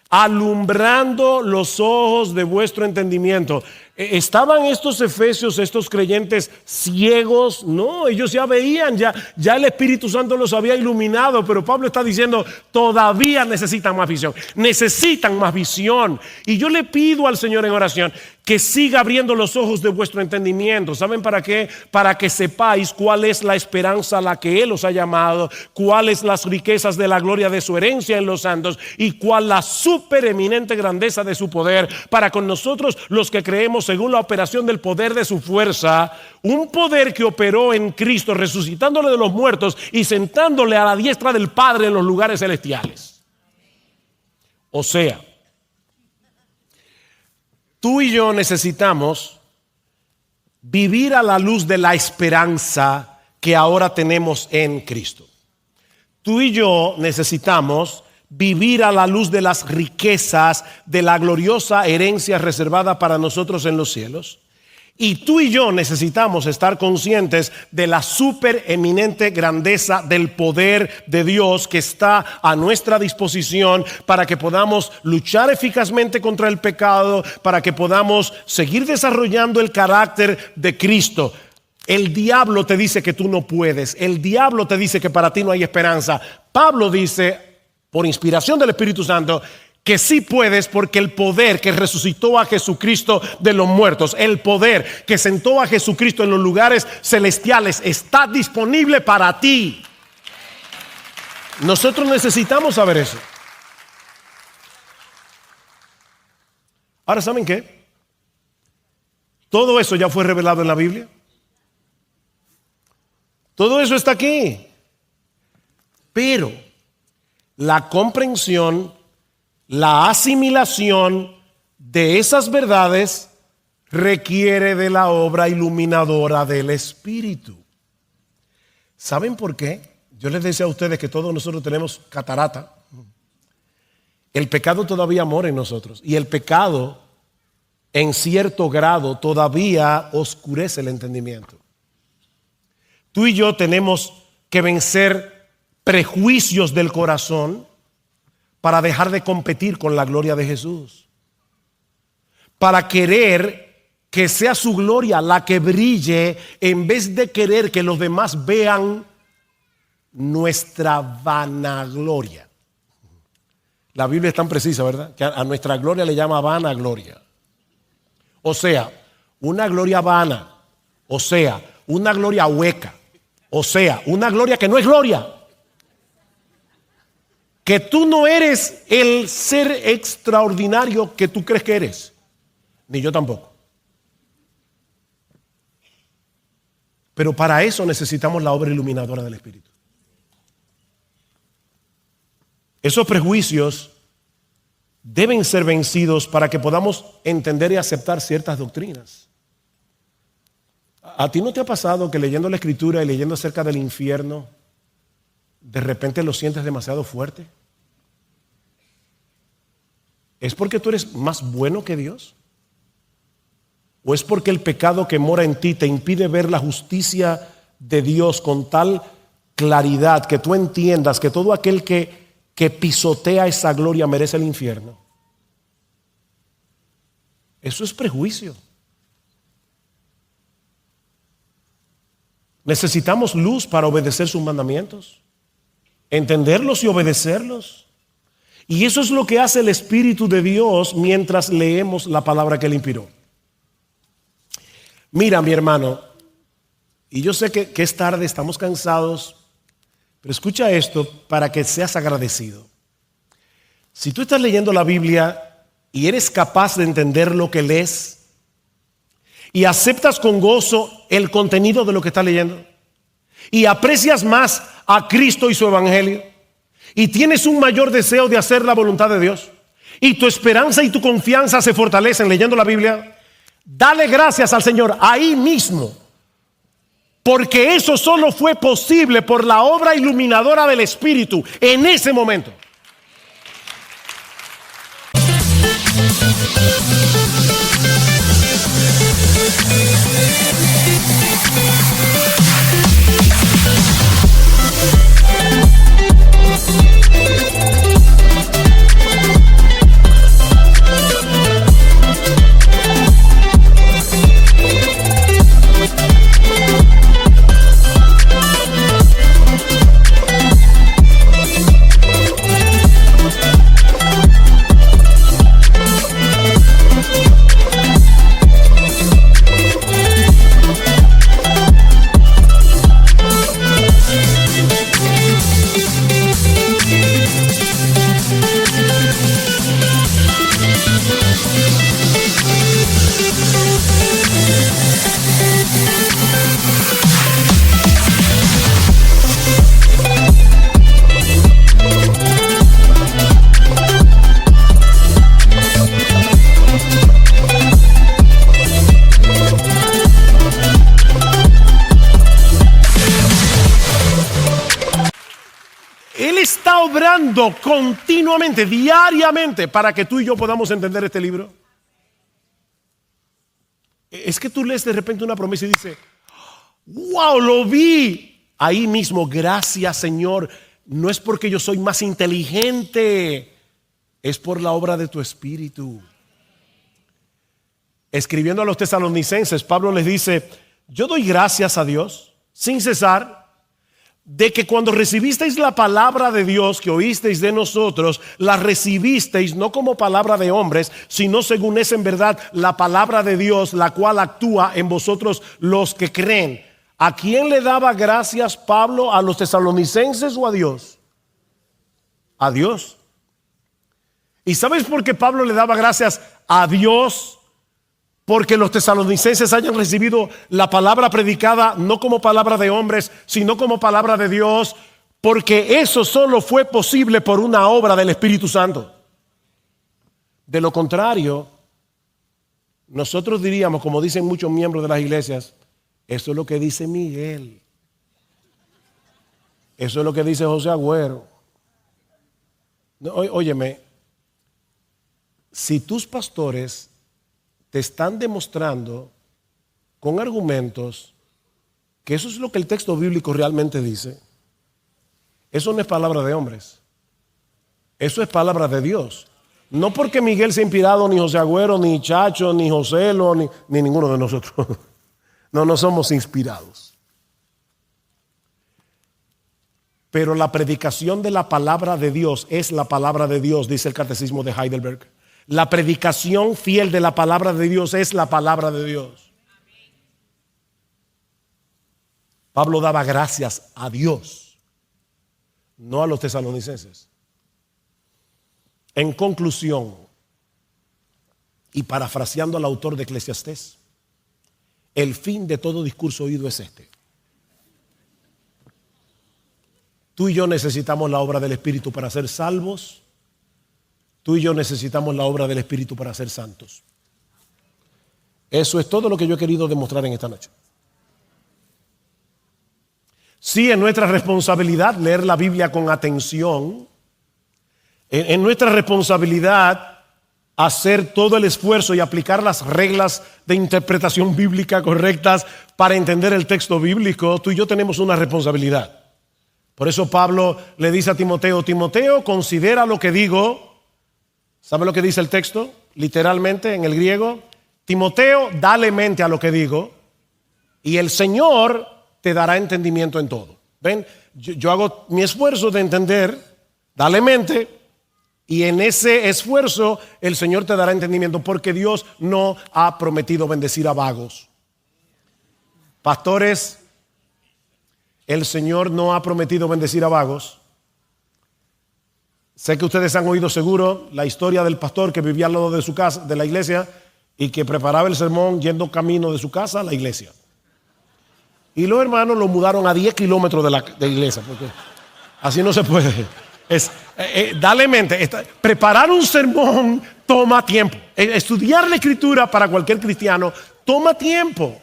alumbrando los ojos de vuestro entendimiento. ¿Estaban estos efesios, estos creyentes ciegos? No, ellos ya veían, ya el Espíritu Santo los había iluminado, pero Pablo está diciendo, todavía necesitan más visión, necesitan más visión. Y yo le pido al Señor en oración que siga abriendo los ojos de vuestro entendimiento. ¿Saben para qué? Para que sepáis cuál es la esperanza a la que Él os ha llamado, cuáles las riquezas de la gloria de su herencia en los santos y cuál la supereminente grandeza de su poder para con nosotros los que creemos según la operación del poder de su fuerza, un poder que operó en Cristo resucitándole de los muertos y sentándole a la diestra del Padre en los lugares celestiales. O sea, tú y yo necesitamos vivir a la luz de la esperanza que ahora tenemos en Cristo. Tú y yo necesitamos vivir a la luz de las riquezas de la gloriosa herencia reservada para nosotros en los cielos. Y tú y yo necesitamos estar conscientes de la supereminente grandeza del poder de Dios que está a nuestra disposición para que podamos luchar eficazmente contra el pecado, para que podamos seguir desarrollando el carácter de Cristo. El diablo te dice que tú no puedes. El diablo te dice que para ti no hay esperanza. Pablo dice, por inspiración del Espíritu Santo, que sí puedes, porque el poder que resucitó a Jesucristo de los muertos, el poder que sentó a Jesucristo en los lugares celestiales, está disponible para ti. Nosotros necesitamos saber eso. Ahora, ¿saben qué? Todo eso ya fue revelado en la Biblia. Todo eso está aquí. Pero la comprensión, la asimilación de esas verdades requiere de la obra iluminadora del Espíritu. ¿Saben por qué? Yo les decía a ustedes que todos nosotros tenemos catarata. El pecado todavía mora en nosotros y el pecado en cierto grado todavía oscurece el entendimiento. Tú y yo tenemos que vencer prejuicios del corazón para dejar de competir con la gloria de Jesús. Para querer que sea su gloria la que brille en vez de querer que los demás vean nuestra vanagloria. La Biblia es tan precisa, ¿verdad? Que a nuestra gloria le llama vanagloria. O sea, una gloria vana. O sea, una gloria hueca. O sea, una gloria que no es gloria. Que tú no eres el ser extraordinario que tú crees que eres. Ni yo tampoco. Pero para eso necesitamos la obra iluminadora del Espíritu. Esos prejuicios deben ser vencidos para que podamos entender y aceptar ciertas doctrinas. ¿A ti no te ha pasado que leyendo la Escritura y leyendo acerca del infierno, de repente lo sientes demasiado fuerte? ¿Es porque tú eres más bueno que Dios? ¿O es porque el pecado que mora en ti te impide ver la justicia de Dios con tal claridad que tú entiendas que todo aquel que pisotea esa gloria merece el infierno? Eso es prejuicio. Necesitamos luz para obedecer sus mandamientos, entenderlos y obedecerlos. Y eso es lo que hace el Espíritu de Dios mientras leemos la palabra que Él inspiró. Mira, mi hermano, y yo sé que es tarde, estamos cansados, pero escucha esto para que seas agradecido. Si tú estás leyendo la Biblia y eres capaz de entender lo que lees y aceptas con gozo el contenido de lo que estás leyendo y aprecias más a Cristo y su Evangelio y tienes un mayor deseo de hacer la voluntad de Dios y tu esperanza y tu confianza se fortalecen leyendo la Biblia, dale gracias al Señor ahí mismo. Porque eso solo fue posible por la obra iluminadora del Espíritu en ese momento. Obrando continuamente, diariamente, para que tú y yo podamos entender este libro. Es que tú lees de repente una promesa y dices, wow, lo vi ahí mismo, gracias Señor. No es porque yo soy más inteligente, es por la obra de tu Espíritu. Escribiendo a los tesalonicenses, Pablo les dice, yo doy gracias a Dios sin cesar de que cuando recibisteis la palabra de Dios que oísteis de nosotros, la recibisteis no como palabra de hombres, sino según es en verdad la palabra de Dios, la cual actúa en vosotros los que creen. ¿A quién le daba gracias Pablo? ¿A los tesalonicenses o a Dios? A Dios. ¿Y sabes por qué Pablo le daba gracias a Dios? Porque los tesalonicenses hayan recibido la palabra predicada no como palabra de hombres, sino como palabra de Dios, porque eso solo fue posible por una obra del Espíritu Santo. De lo contrario, nosotros diríamos, como dicen muchos miembros de las iglesias, eso es lo que dice Miguel. Eso es lo que dice José Agüero. No, óyeme, si tus pastores te están demostrando con argumentos que eso es lo que el texto bíblico realmente dice, eso no es palabra de hombres, eso es palabra de Dios. No porque Miguel sea inspirado, ni José Agüero, ni Chacho, ni Joselo, ni ninguno de nosotros. No somos inspirados. Pero la predicación de la palabra de Dios es la palabra de Dios, dice el Catecismo de Heidelberg. La predicación fiel de la palabra de Dios es la palabra de Dios. Pablo daba gracias a Dios, no a los tesalonicenses. En conclusión, y parafraseando al autor de Eclesiastés, el fin de todo discurso oído es este: tú y yo necesitamos la obra del Espíritu para ser salvos. Tú y yo necesitamos la obra del Espíritu para ser santos. Eso es todo lo que yo he querido demostrar en esta noche. Sí, es nuestra responsabilidad leer la Biblia con atención. Es nuestra responsabilidad hacer todo el esfuerzo y aplicar las reglas de interpretación bíblica correctas para entender el texto bíblico. Tú y yo tenemos una responsabilidad. Por eso Pablo le dice a Timoteo: Timoteo, considera lo que digo. ¿Sabe lo que dice el texto? Literalmente en el griego: Timoteo, dale mente a lo que digo, y el Señor te dará entendimiento en todo. ¿Ven? Yo hago mi esfuerzo de entender, dale mente, y en ese esfuerzo el Señor te dará entendimiento, porque Dios no ha prometido bendecir a vagos. Pastores, el Señor no ha prometido bendecir a vagos. Sé que ustedes han oído seguro la historia del pastor que vivía al lado de su casa, de la iglesia, y que preparaba el sermón yendo camino de su casa a la iglesia. Y los hermanos lo mudaron a 10 kilómetros de la iglesia, porque así no se puede. Dale mente, preparar un sermón toma tiempo. Estudiar la escritura para cualquier cristiano toma tiempo.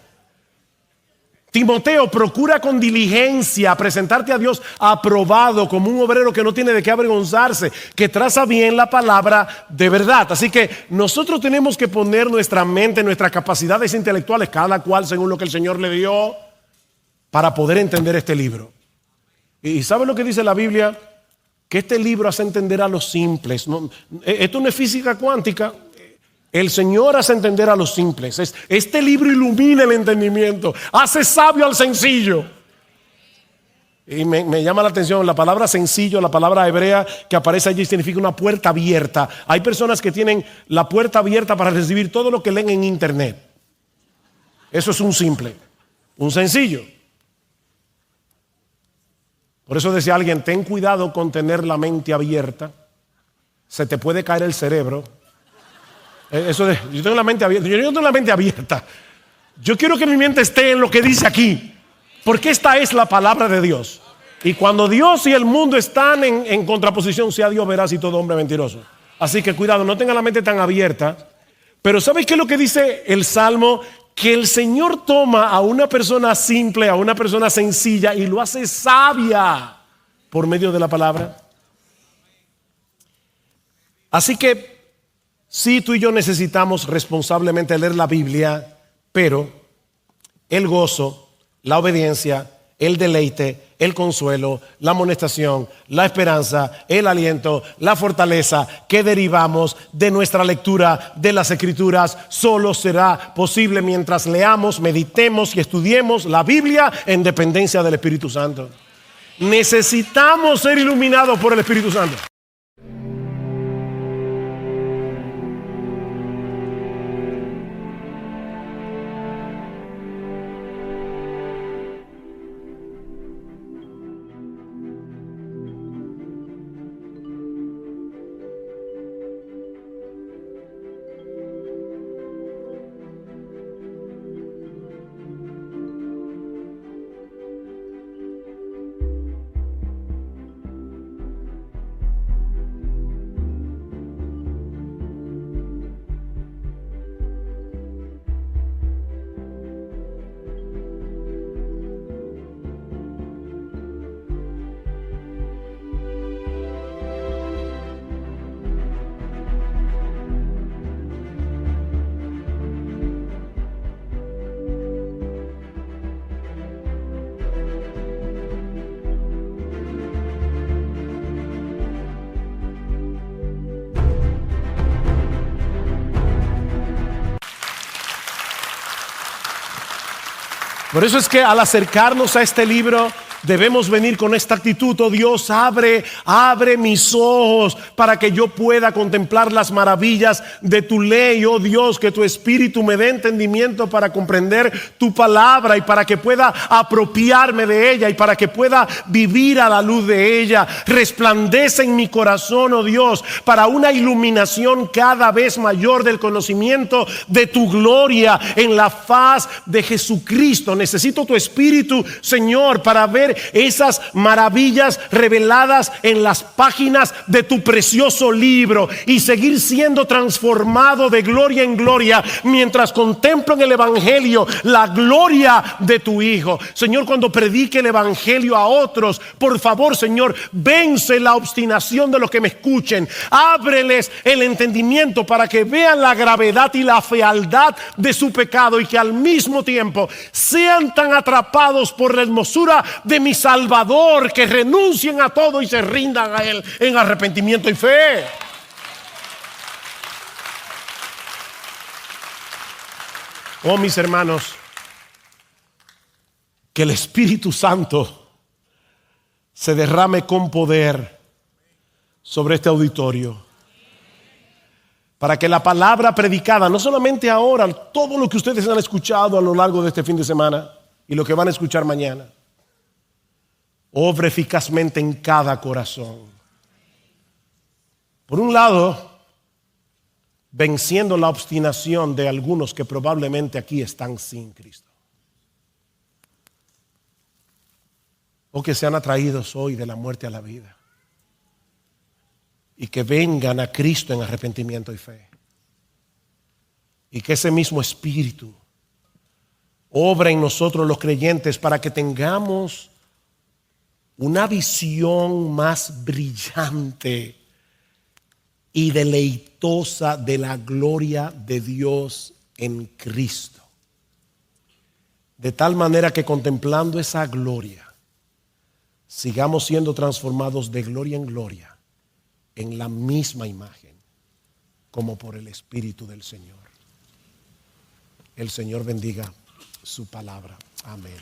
Timoteo, procura con diligencia presentarte a Dios aprobado, como un obrero que no tiene de qué avergonzarse, que traza bien la palabra de verdad. Así que nosotros tenemos que poner nuestra mente, nuestras capacidades intelectuales, cada cual según lo que el Señor le dio, para poder entender este libro. ¿Y sabe lo que dice la Biblia? Que este libro hace entender a los simples. Esto no es física cuántica. El Señor hace entender a los simples. Este libro ilumina el entendimiento, hace sabio al sencillo. Y me llama la atención la palabra sencillo, la palabra hebrea que aparece allí significa una puerta abierta. Hay personas que tienen la puerta abierta para recibir todo lo que leen en internet. Eso es un simple, un sencillo. Por eso decía alguien: ten cuidado con tener la mente abierta, se te puede caer el cerebro. Yo tengo la mente abierta. Yo no tengo la mente abierta. Yo quiero que mi mente esté en lo que dice aquí, porque esta es la palabra de Dios. Y cuando Dios y el mundo están en contraposición, sea Dios veraz y todo hombre mentiroso. Así que cuidado, no tenga la mente tan abierta. Pero ¿sabes qué es lo que dice el Salmo? Que el Señor toma a una persona simple, a una persona sencilla, y lo hace sabia por medio de la palabra. Así que sí, tú y yo necesitamos responsablemente leer la Biblia, pero el gozo, la obediencia, el deleite, el consuelo, la amonestación, la esperanza, el aliento, la fortaleza que derivamos de nuestra lectura de las Escrituras solo será posible mientras leamos, meditemos y estudiemos la Biblia en dependencia del Espíritu Santo. Necesitamos ser iluminados por el Espíritu Santo. Por eso es que al acercarnos a este libro debemos venir con esta actitud: oh Dios, abre mis ojos para que yo pueda contemplar las maravillas de tu ley. Oh Dios, que tu Espíritu me dé entendimiento para comprender tu palabra y para que pueda apropiarme de ella y para que pueda vivir a la luz de ella. Resplandece en mi corazón, oh Dios, para una iluminación cada vez mayor del conocimiento de tu gloria en la faz de Jesucristo. Necesito tu Espíritu, Señor, para ver esas maravillas reveladas en las páginas de tu precioso libro y seguir siendo transformado de gloria en gloria mientras contemplo en el Evangelio la gloria de tu Hijo. Señor, cuando predique el Evangelio a otros, por favor, Señor, vence la obstinación de los que me escuchen. Ábreles el entendimiento para que vean la gravedad y la fealdad de su pecado y que al mismo tiempo sean tan atrapados por la hermosura de mi Salvador que renuncien a todo y se rindan a Él en arrepentimiento y fe. Oh, mis hermanos, que el Espíritu Santo se derrame con poder sobre este auditorio, para que la palabra predicada, no solamente ahora, todo lo que ustedes han escuchado a lo largo de este fin de semana y lo que van a escuchar mañana, obre eficazmente en cada corazón. Por un lado, venciendo la obstinación de algunos que probablemente aquí están sin Cristo, o que sean atraídos hoy de la muerte a la vida y que vengan a Cristo en arrepentimiento y fe, y que ese mismo Espíritu obra en nosotros los creyentes para que tengamos una visión más brillante y deleitosa de la gloria de Dios en Cristo, de tal manera que contemplando esa gloria sigamos siendo transformados de gloria en gloria en la misma imagen, como por el Espíritu del Señor. El Señor bendiga su palabra. Amén.